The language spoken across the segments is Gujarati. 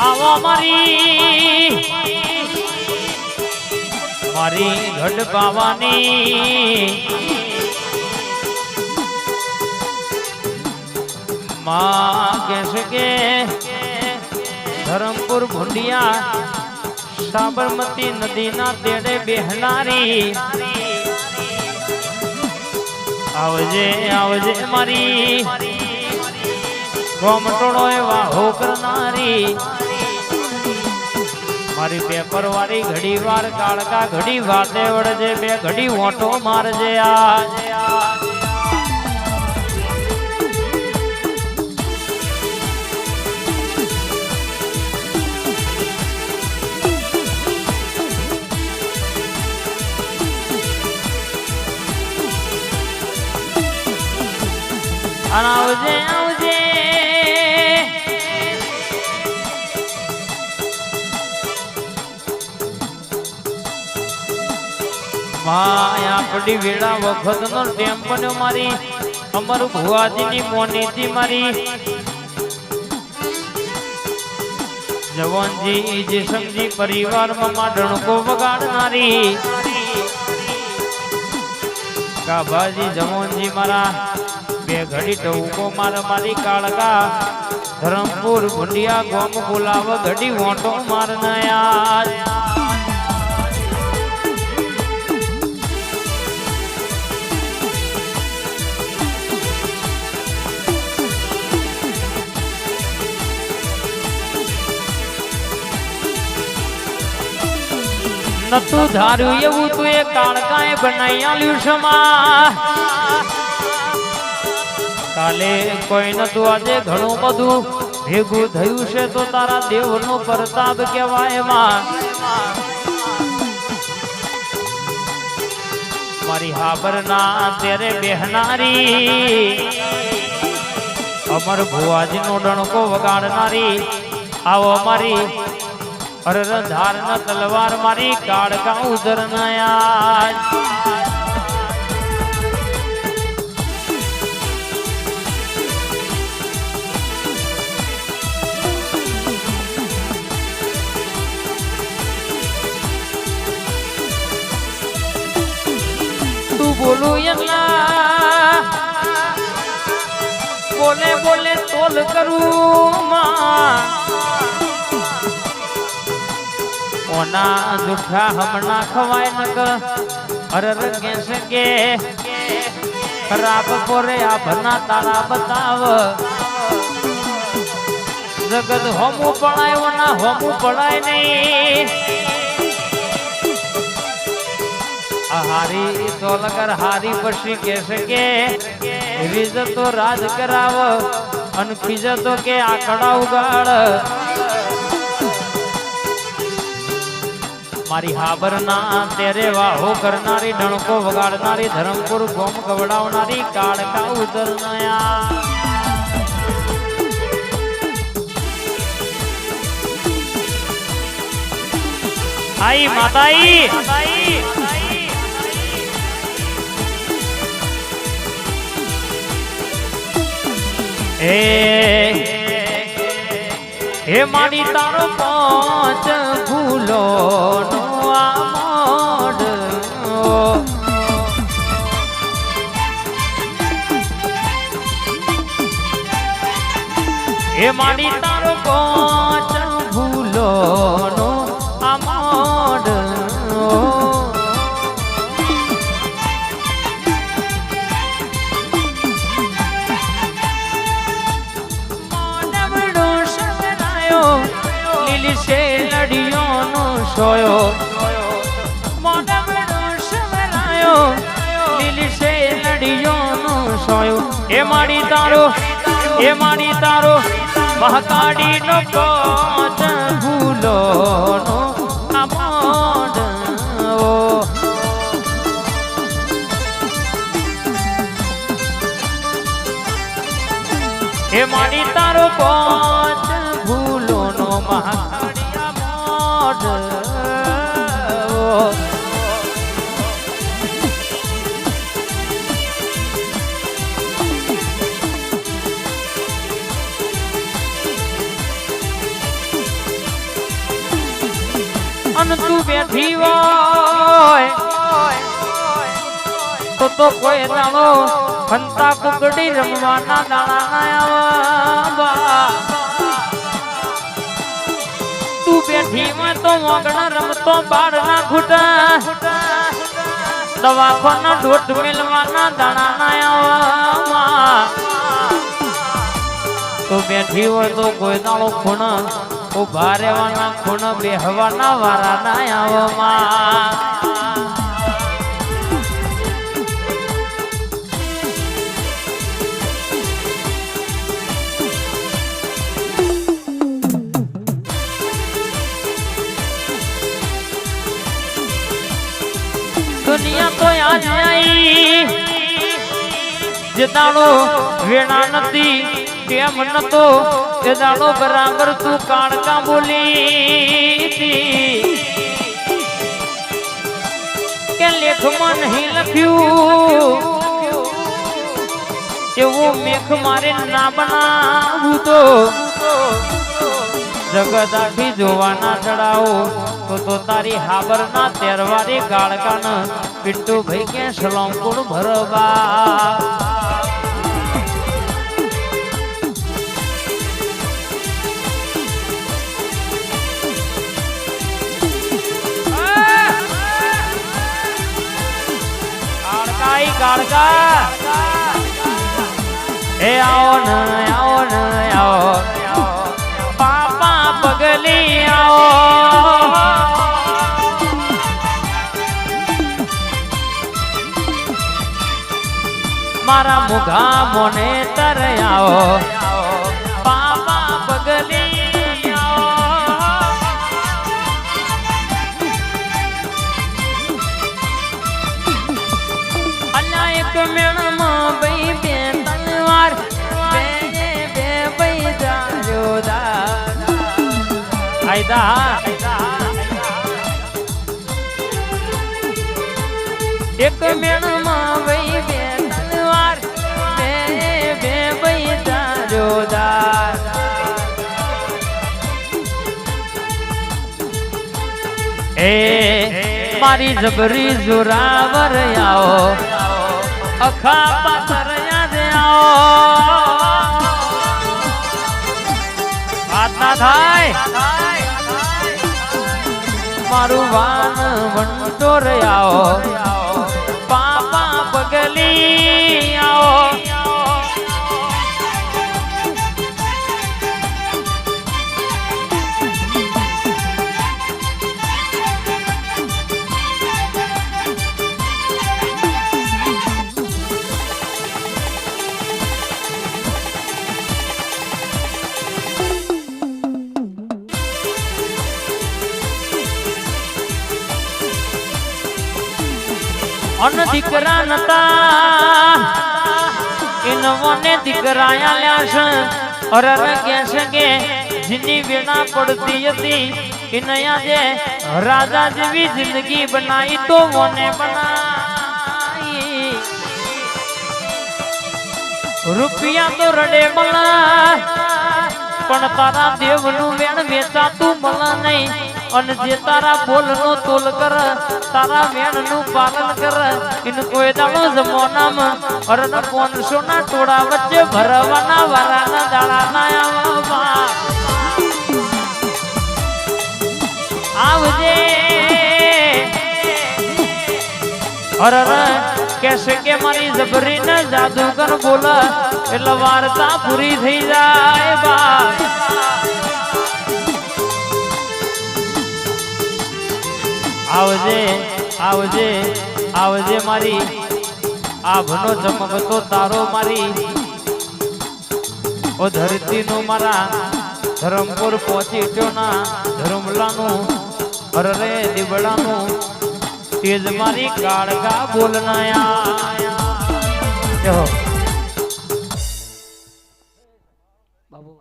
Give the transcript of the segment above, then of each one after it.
આવો મારી મારી ઘડ પાવાની માં કહેશે કે ધરમપુર ભુંડિયા સાબરમતી નદીના તેડે બેહનારી આવજે આવજે મારી ગોમટોળો એવા હો કરનારી મારી પેપર વાળી ઘડી વાર કાળકા ઘડી વાતે વળજે બે ઘડી ઓટો મારજે આ આવજે આવજે માયા પડી વેળા વખત નો ટેમ બન્યો મારી અમર ભુવાજીની મોનીથી મારી જવાનજી જેસમજી પરિવારમાં માં ડણકો વગાડનારી કાભાજી જવાનજી મારા બે ઘડી ટવકો મારા મારી કાળકા ધરમપુર ભુંડિયા ગોમ બોલાવ ઘડી વોટો મારનાયા નતું ધાર્યું એવું તું એ કાળકાએ બનાવી આલ્યું સમા કાલે કોઈ નતું આજે ઘણું બધું ભેગું થયું છે તો તારા દેવનો પ્રતાપ કહેવાય માં મારી હાબરના તેરે બેહનારી અમર ભુવાજીનો ડણકો વગાડનારી આવો મારી અરર ધાર ન તલવાર મારી કાળકા ઉધર નયા તું બોલું એમના બોલે બોલે તોલ કરું માં ઓના જુઠા હમણાં ખવાય નકર અરર કેસે કે ખરાબ પોરે આ ભના તારા બતાવ જગત હોમું પડાય ના હોમું પડાય નહીં હારી તો લગર હારી પછી કેસે કે રીજ તો રાજ કરાવ અને ખીજ તો કે આકડા ઉગાડ મારી હાબરના તેરે વાહો કરનારી ડણકો વગાડનારી ધરમપુર ગોમ કવડાવનારી કાળકા ઉતરનાયા આઈ માતાઈ હે મારી તારો પાંચ ફૂલો નો આમોડ હે મારી તારો પાંચ ફૂલો નો આમોડ લડિયોનો સોયો મોઢામાં શવરાયો લીલી સે લડિયોનો સોયો એ માડી તારો મહાકાળીનો કોચ ભૂલોનો આમોડ એ માડી તારો કોચ ભૂલોનો મહાકાળી અન તું બેઠી હોય તો કોઈ દાણો ફંતા કુકડી રમવાના દાણા આવા તું બેઠી હોય તો મોગણા રમતો બાળ ના ખૂટા દવાખાના ડોટ મેલવાના દાણા આવા તો બેઠી હોય તો કોઈ દાણો ખૂણ ઉભા રહેવાના ખૂણ બેહવાના વારા ના આવવામાં દુનિયા તો આજ આઈ જે દાડો વેણા નથી કેમ નતો એ દાડો બરાબર તું કાળકા બોલી કે લેખમાં નહીં લખ્યું એવું મેખ મારે ના બનાવું તો જગત આખી જોવાના ચડાવો તો તારી હાબર ના તેરવારી ગાળકાન પિન્ટુ ભાઈ કે સલોંકુણ ભરવા ગાળકા એ આવો ને આવો પાપા પગલી આવો મારા મુઘા મોને તર આવો પાપા પગલી આવો અલ્યા એક મેણમાં બઈ બે તલવાર બે બઈ જાજો દા એક મેણમાં વઈ બે તલવાર બે બઈ જોરદાર એ મારી જબરી જોરાવર આવો અખા પાથર યાદ આવો વાત ના થાય મારું વાન વંટોર આવો પાપા પગલી આવો અન દીકરા નતા ઇનવોને દીકરાયા લ્યાશ અરર કેશ કે જીની વેણા પડતી હતી ઇનયા જે રાજા જેવી જિંદગી બનાઈ તો વોને બનાઈ રૂપિયા તો રડે મળા પણ તારા દેવનું વેણ વેચાતું મળા નહીં અને જે તારા બોલનો તોલ કર તારા વેણનું પાલન કર ઇન કોઈ દાડો જમોનામાં અરન 500 ના ટોળા વચ્ચે ભરવાના વારાના દાડા ના આવવા આવજે અરર કેસે કે મારી જબરી ને જાદુગર બોલા એટલે વાર્તા પૂરી થઈ જાય બા આવજે આવજે આવજે મારી આભનો ચમકતો તારો મારી ઓ ધરતી નો મારા ધરમપુર પહોંચી ગયો ના ધરમલાનું અરે દીવડાનું તેજ મારી કાળકા બોલનાયા બાબુ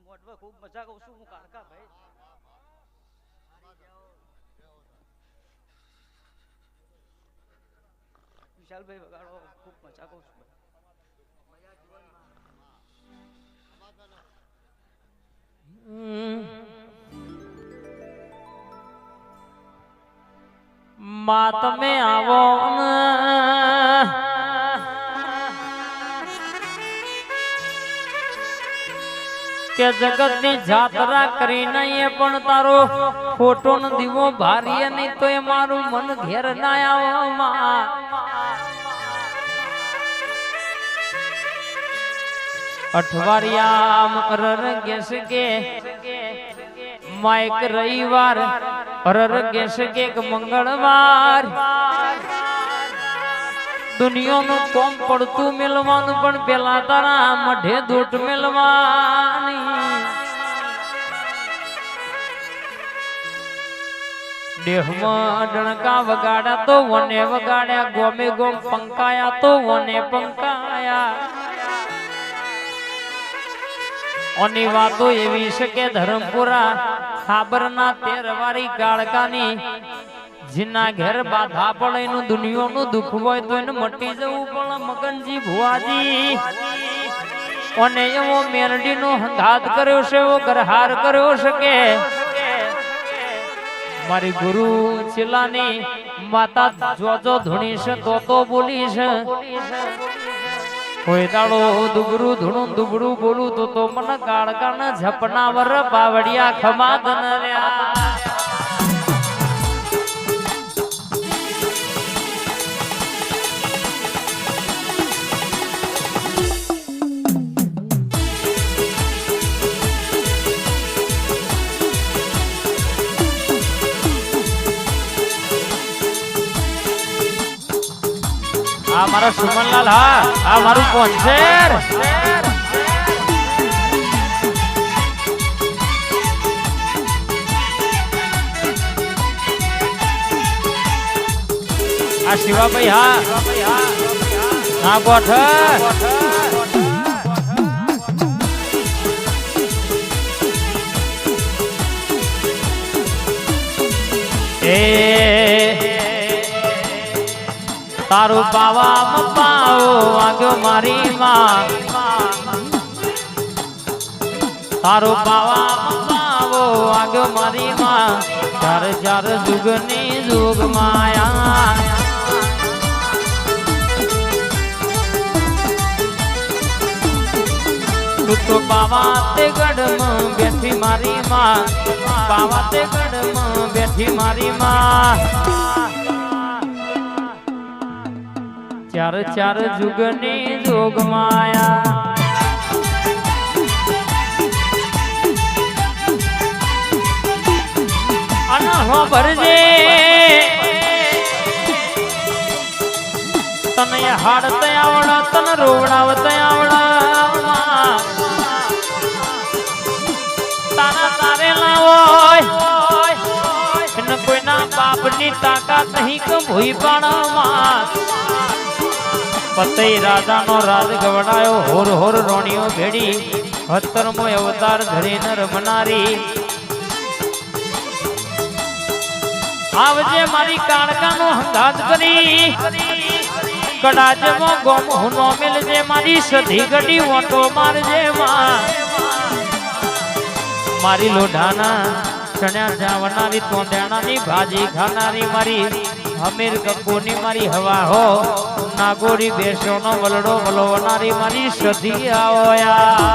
મોટવા ખૂબ મજા કહું છું હું કાળકા ભાઈ વિશાલભાઈ વગાડો ખૂબ મજા કહું છું માં તમે આવો કે જગતની જાત્રા કરી નહીં પણ તારો ફોટો નો દીવો ભારીએ નહીં તો એ મારું મન ઘેર ના આવો માં અઠવાડિયામ અરર ગેસ કે માઈક રવિવાર અરર ગેસ કે મંગળવાર દુનિયાનું કોમ પડતું મેલવાનું પણ પેલા તારા મઢે દૂટ મેલવાની દેહમાં ડણકા વગાડ્યા તો વને વગાડ્યા ગોમે ગોમ પંકાયા તો વને પંકાયા ઓની વાતો એવી છે કે ધરમપુરા ખાબરના 13 વારી ગાળકાની જીના ઘેર બાધા પડે એનું દુનિયાનું દુઃખ હોય તો એને મટી જવું પણ મગનજી ભુવાજી અને એવો મેરડીનો હંગાત કર્યો છે એવો ગરહાર કર્યો છે કે મારી ગુરુ ચિલ્લાની માતા જોજો ધૂણી છે તો બોલી છે કોઈ દાડો દુબરું ધૂણું દુબરું બોલું તો મને કાળકાના ઝપના વર પાવડિયા ખમાદન રહ્યા આ મારો સુમનલાલ હા આ મારું પોંચેર આ શિવાભાઈ હા હા ગોઠ તારું પાવા પાવો આગળ મારી માં તારું પાવા પાવો આગળ મારી માં ચાર ચાર જુગની જુગ માયા તું તો પાવા તે ગઢમાં બેઠી મારી માં પાવા તે ગઢમાં બેઠી મારી માં ચાર ચાર જુગની જોગ માયા અનહો ભરજે તને હાડ તયાવડા તને રોવડાવ તયાવડા તારા તારે લાવો એને કોઈના બાપની તાકાત નહીં કે ભૂઈ પાડવામાં પતઈ રાજાનો રાજ ગવડાયો હોર હોર રોણીઓ ભેડી 17મો અવતાર ધરીને રમનારી આવજે મારી કાળકાનો હંગાત કરી કડાજમાં ગોમ હુનો મેલજે મારી સધી ગડી ઓટો મારજે માં મારી લોઢાના ચણ્યા જાવનારી તોંદેણાની ભાજી ખાનારી મારી અમીર ગબ્બોની મારી હવા હો નાગોરી બેસોનો વલડો વલોવનારી મારી સધી આવયા